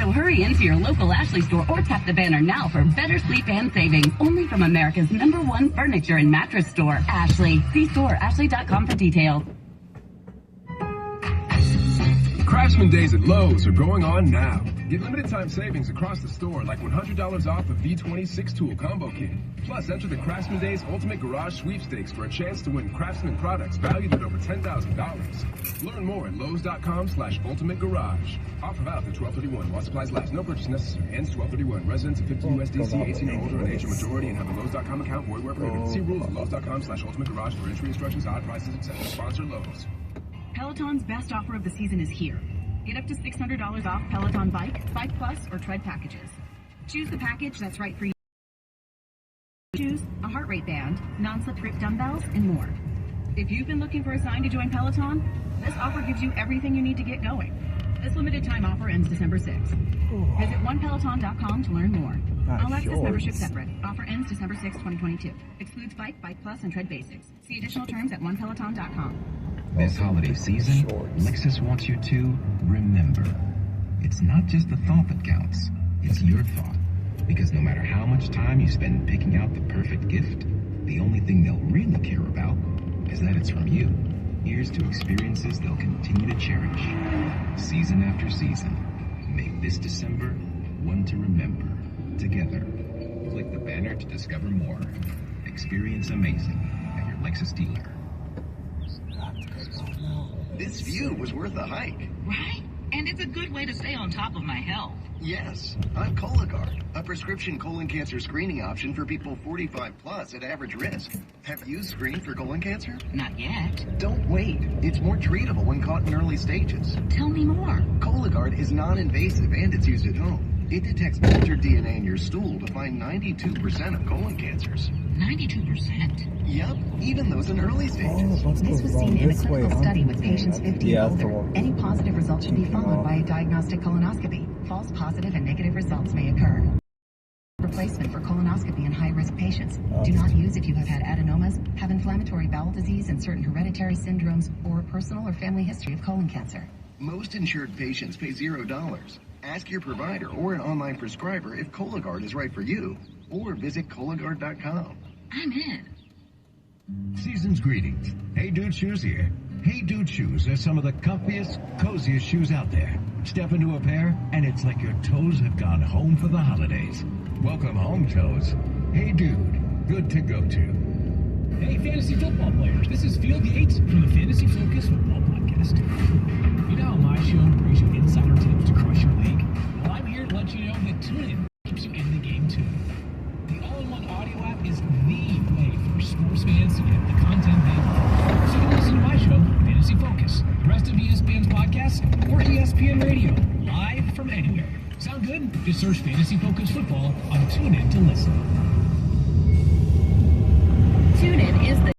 So hurry into your local Ashley store or tap the banner now for better sleep and savings. Only from America's #1 furniture and mattress store, Ashley. See store ashley.com for details. Craftsman Days at Lowe's are going on now. Get limited time savings across the store like $100 off the V20 6-tool combo kit. Plus, enter the Craftsman Days Ultimate Garage Sweepstakes for a chance to win Craftsman products valued at over $10,000. Learn more at Lowe's.com/Ultimate Garage. Offer valid through 12/31 while supplies last. No purchase necessary. Ends 12/31. Residents of 50 USDC, 18 or older, and age of majority, and have a Lowe's.com account. Void where prohibited. See rules at Lowe's.com/Ultimate Garage for entry instructions, odd prices, etc. Sponsor Lowe's. Peloton's best offer of the season is here. Get up to $600 off Peloton Bike, Bike Plus, or Tread packages. Choose the package that's right for you. Choose a heart rate band, non-slip grip dumbbells, and more. If you've been looking for a sign to join Peloton, this offer gives you everything you need to get going. This limited time offer ends December 6th. Visit onepeloton.com to learn more. All access membership separate. Offer ends December 6, 2022. Excludes Bike, Bike Plus, and Tread Basics. See additional terms at onepeloton.com. This holiday season, Lexus wants you to remember. It's not just the thought that counts, it's your thought. Because no matter how much time you spend picking out the perfect gift, the only thing they'll really care about is that it's from you. Here's to experiences they'll continue to cherish. Season after season, make this December one to remember. Together, click the banner to discover more. Experience amazing at your Lexus dealer. This view was worth a hike. Right? And it's a good way to stay on top of my health. Yes, I'm Cologuard, a prescription colon cancer screening option for people 45 plus at average risk. Have you screened for colon cancer? Not yet. Don't wait. It's more treatable when caught in early stages. Tell me more. Cologuard is non-invasive and it's used at home. It detects altered DNA in your stool to find 92% of colon cancers. 92%? Yep, even those in early stages. This was seen in a clinical study with patients 50 and older. Any positive result should be followed by a diagnostic colonoscopy. False positive and negative results may occur. Replacement for colonoscopy in high-risk patients. Do not use if you have had adenomas, have inflammatory bowel disease and certain hereditary syndromes, or a personal or family history of colon cancer. Most insured patients pay $0. Ask your provider or an online prescriber if Cologuard is right for you, or visit Cologuard.com. I'm in. Season's greetings. Hey Dude Shoes here. Hey Dude Shoes are some of the comfiest, coziest shoes out there. Step into a pair, and it's like your toes have gone home for the holidays. Welcome home, toes. Hey Dude, good to go to. Hey fantasy football players, this is Field Yates from the Fantasy Focus Football Podcast. You know how my show brings you insider tips to crush your league? Well, I'm here to let you know that TuneIn keeps you in the game too. The all-in-one audio app is the way for sports fans to get the content they want. So you can listen to my show, Fantasy Focus, the rest of ESPN's podcasts, or ESPN Radio, live from anywhere. Sound good? Just search Fantasy Focus Football on TuneIn to listen. TuneIn is the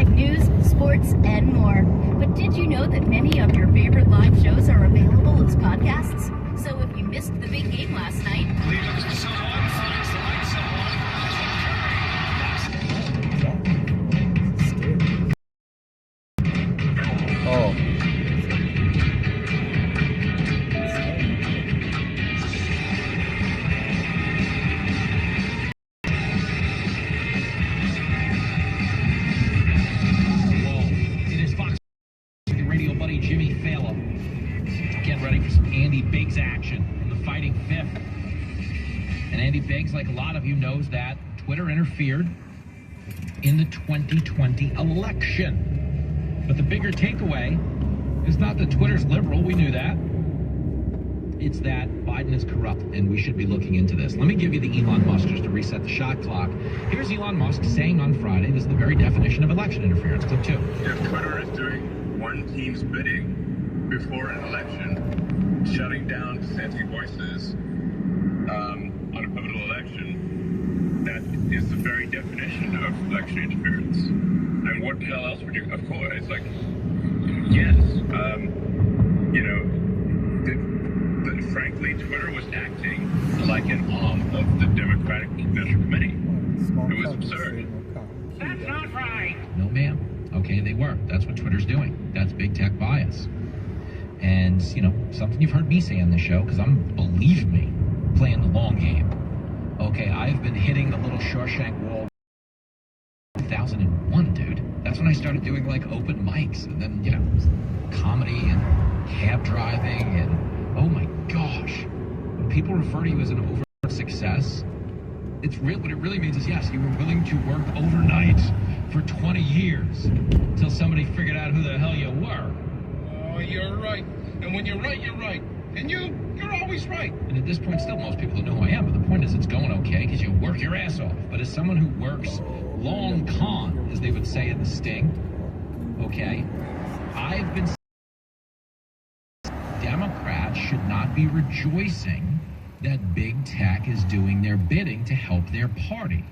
news, sports, and more. But did you know that many of your favorite live shows are available as podcasts? So if you missed the big game last night, like a lot of you knows that Twitter interfered in the 2020 election. But the bigger takeaway is not that Twitter's liberal, we knew that. It's that Biden is corrupt, and we should be looking into this. Let me give you the Elon Musk just to reset the shot clock. Here's Elon Musk saying on Friday, this is the very definition of election interference. Clip 2. If Twitter is doing one team's bidding before an election, shutting down dissenting voices on a pivotal election, that is the very definition of election interference. And what the hell else would you, of course, it's like, yes, frankly, Twitter was acting like an arm of the Democratic National Committee. It was absurd. That's not right. No, ma'am. Okay, they were. That's what Twitter's doing. That's big tech bias. And, you know, something you've heard me say on the show, because believe me, playing the long game. Okay, I've been hitting the little Shawshank wall 2001, dude. That's when I started doing, like, open mics, and then, you know, comedy and cab driving, and, oh my gosh. When people refer to you as an overt success, what it really means is, yes, you were willing to work overnight for 20 years until somebody figured out who the hell you were. Oh, you're right. And when you're right, you're right. And you're always right. And at this point, still, most people don't know who I am, but the point is it's going okay because you work your ass off. But as someone who works long con, as they would say in the Sting, okay, I've been Democrats should not be rejoicing that big tech is doing their bidding to help their party.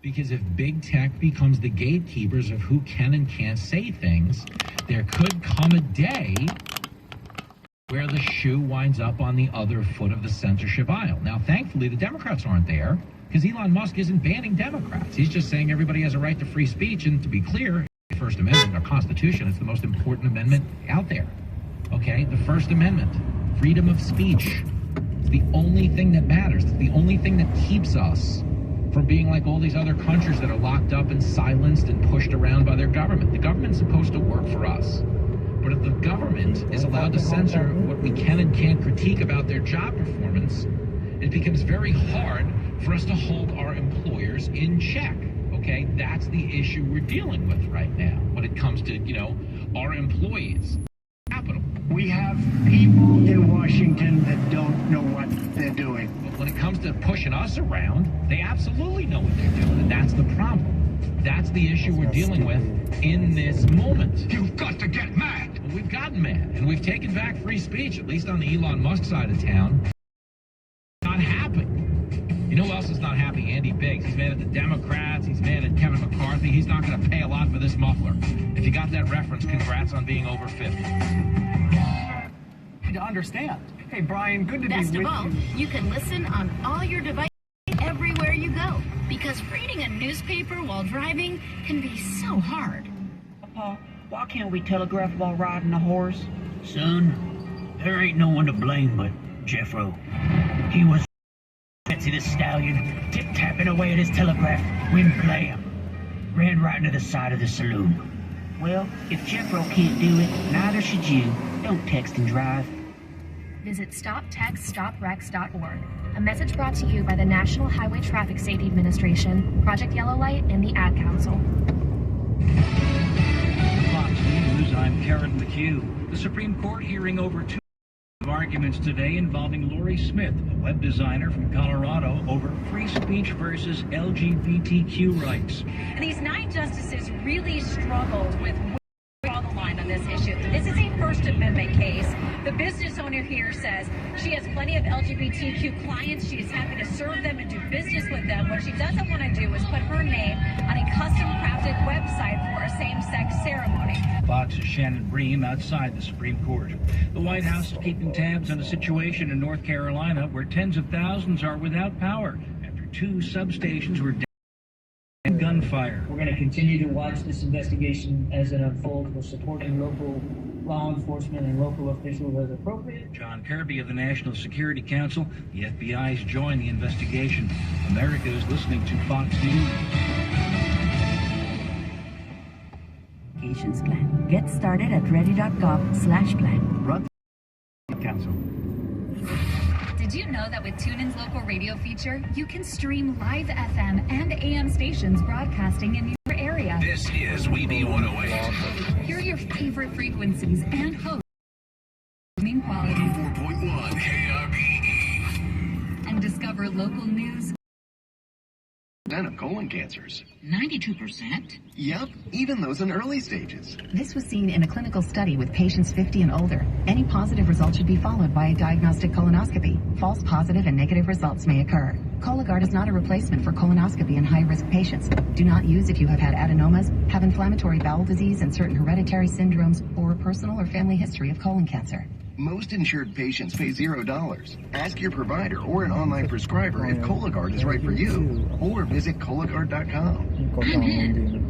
Because if big tech becomes the gatekeepers of who can and can't say things, there could come a day where the shoe winds up on the other foot of the censorship aisle. Now, thankfully, the Democrats aren't there, because Elon Musk isn't banning Democrats. He's just saying everybody has a right to free speech, and to be clear, the First Amendment, our Constitution, is the most important amendment out there. Okay? The First Amendment, freedom of speech. It's the only thing that matters. It's the only thing that keeps us from being like all these other countries that are locked up and silenced and pushed around by their government. The government's supposed to work for us. But if the government is allowed to censor what we can and can't critique about their job performance, it becomes very hard for us to hold our employers in check. Okay? That's the issue we're dealing with right now when it comes to, you know, our employees. Capital. We have people in Washington that don't know what they're doing. But when it comes to pushing us around, they absolutely know what they're doing, and that's the problem. That's the issue we're dealing with in this moment. You've got to get mad. Well, we've gotten mad, and we've taken back free speech, at least on the Elon Musk side of town. Not happy. You know who else is not happy? Andy Biggs. He's mad at the Democrats. He's mad at Kevin McCarthy. He's not going to pay a lot for this muffler. If you got that reference, congrats on being over 50. To understand. Hey, Brian, good to Best be with of all, you can listen on all your devices everywhere you go. Because reading a newspaper while driving can be so hard. Papa, why can't we telegraph while riding a horse? Son, there ain't no one to blame but Jeffro. He was Betsy the Stallion, tip-tapping away at his telegraph when blam, ran right into the side of the saloon. Well, if Jeffro can't do it, neither should you. Don't text and drive. Visit StopTextStopWrecks.org. A message brought to you by the National Highway Traffic Safety Administration, Project Yellow Light, and the Ad Council. Fox News, I'm Karen McHugh. The Supreme Court hearing over two arguments today involving Lori Smith, a web designer from Colorado, over free speech versus LGBTQ rights. And these 9 justices really struggled with where to draw the line on this issue. This is a First Amendment case. The business owner here says she has plenty of LGBTQ clients. She is happy to serve them and do business with them. What she doesn't want to do is put her name on a custom-crafted website for a same-sex ceremony. Fox's Shannon Bream outside the Supreme Court. The White House is keeping tabs on a situation in North Carolina where tens of thousands are without power after 2 substations were and gunfire. We're going to continue to watch this investigation as it unfolds. We're supporting local law enforcement and local officials as appropriate. John Kirby of the National Security Council. The FBI's joined the investigation. America is listening to Fox News. Plan. Get started at ready.gov/plan. Run the council. Did you know that with TuneIn's local radio feature, you can stream live FM and AM stations broadcasting in your area? This is Weeby 108. Hear your favorite frequencies and hosts. Quality. 4.1 KRBE. And discover local news. Of colon cancers. 92%? Yep, even those in early stages. This was seen in a clinical study with patients 50 and older. Any positive result should be followed by a diagnostic colonoscopy. False positive and negative results may occur. Cologuard is not a replacement for colonoscopy in high-risk patients. Do not use if you have had adenomas, have inflammatory bowel disease and certain hereditary syndromes, or a personal or family history of colon cancer. Most insured patients pay $0. Ask your provider or an online prescriber if Cologuard is right for you, or visit Cologuard.com. I'm in.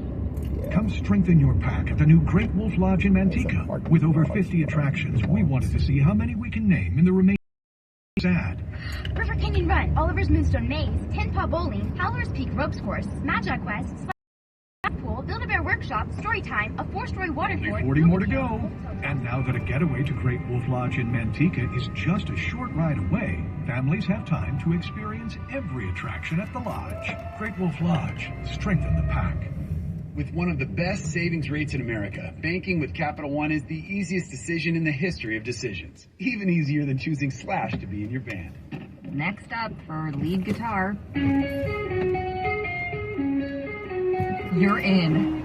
Come strengthen your pack at the new Great Wolf Lodge in Manteca. With over 50 attractions, we wanted to see how many we can name in the remaining ad. River Canyon Run, Oliver's Moonstone Maze, Tin Paw Bowling, Howler's Peak Ropes Course, Magi Quest, Pool, Build-A-Bear Workshop, Storytime, a 4-story water fort. 40 more to go. And now that a getaway to Great Wolf Lodge in Manteca is just a short ride away, families have time to experience every attraction at the lodge. Great Wolf Lodge, strengthen the pack. With one of the best savings rates in America, banking with Capital One is the easiest decision in the history of decisions. Even easier than choosing Slash to be in your band. Next up for lead guitar. You're in.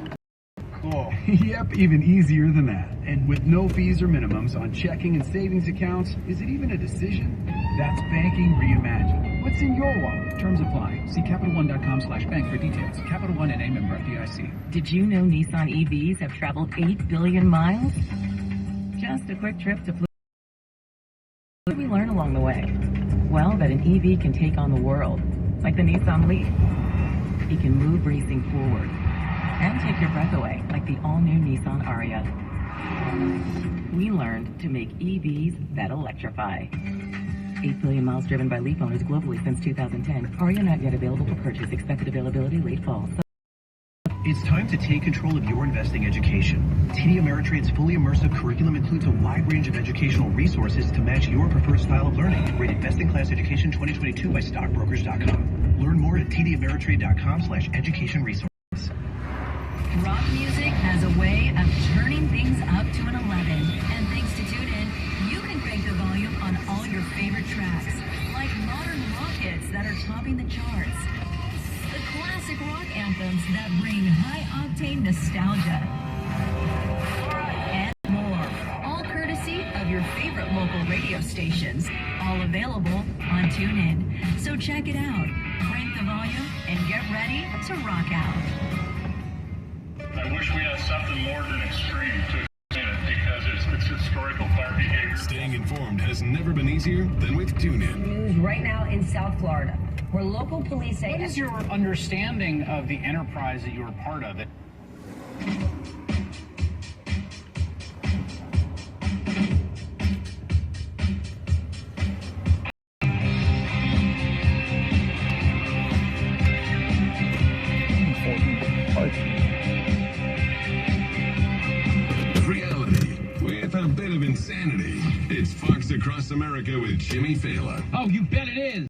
Cool. Yep, even easier than that. And with no fees or minimums on checking and savings accounts, is it even a decision? That's banking reimagined. What's in your wallet? Terms apply. See CapitalOne.com/bank for details. Capital One and a member FDIC. Did you know Nissan EVs have traveled 8 billion miles? Just a quick trip to Pluto. What did we learn along the way? Well, that an EV can take on the world, like the Nissan Leaf. It can move racing forward and take your breath away, like the all-new Nissan Ariya. We learned to make EVs that electrify. 8 billion miles driven by Leaf owners globally since 2010. Ariya not yet available for purchase. Expected availability late fall. It's time to take control of your investing education. TD Ameritrade's fully immersive curriculum includes a wide range of educational resources to match your preferred style of learning. Rated Best in Class Education 2022 by stockbrokers.com. Learn more at tdameritrade.com/education resources. Rock music has a way of turning things up to an 11. And thanks to TuneIn, you can crank the volume on all your favorite tracks, like modern rock hits that are topping the charts. The classic rock anthems that bring high-octane nostalgia. And more, all courtesy of your favorite local radio stations, all available on TuneIn. So check it out, crank the volume, and get ready to rock out. I wish we had something more than extreme to explain it because it's historical fire behavior. Staying informed has never been easier than with TuneIn. News right now in South Florida, where local police say... What is your understanding of the enterprise that you're a part of? Reality with a bit of insanity. It's Fox Across America with Jimmy Fallon. Oh, you bet it is.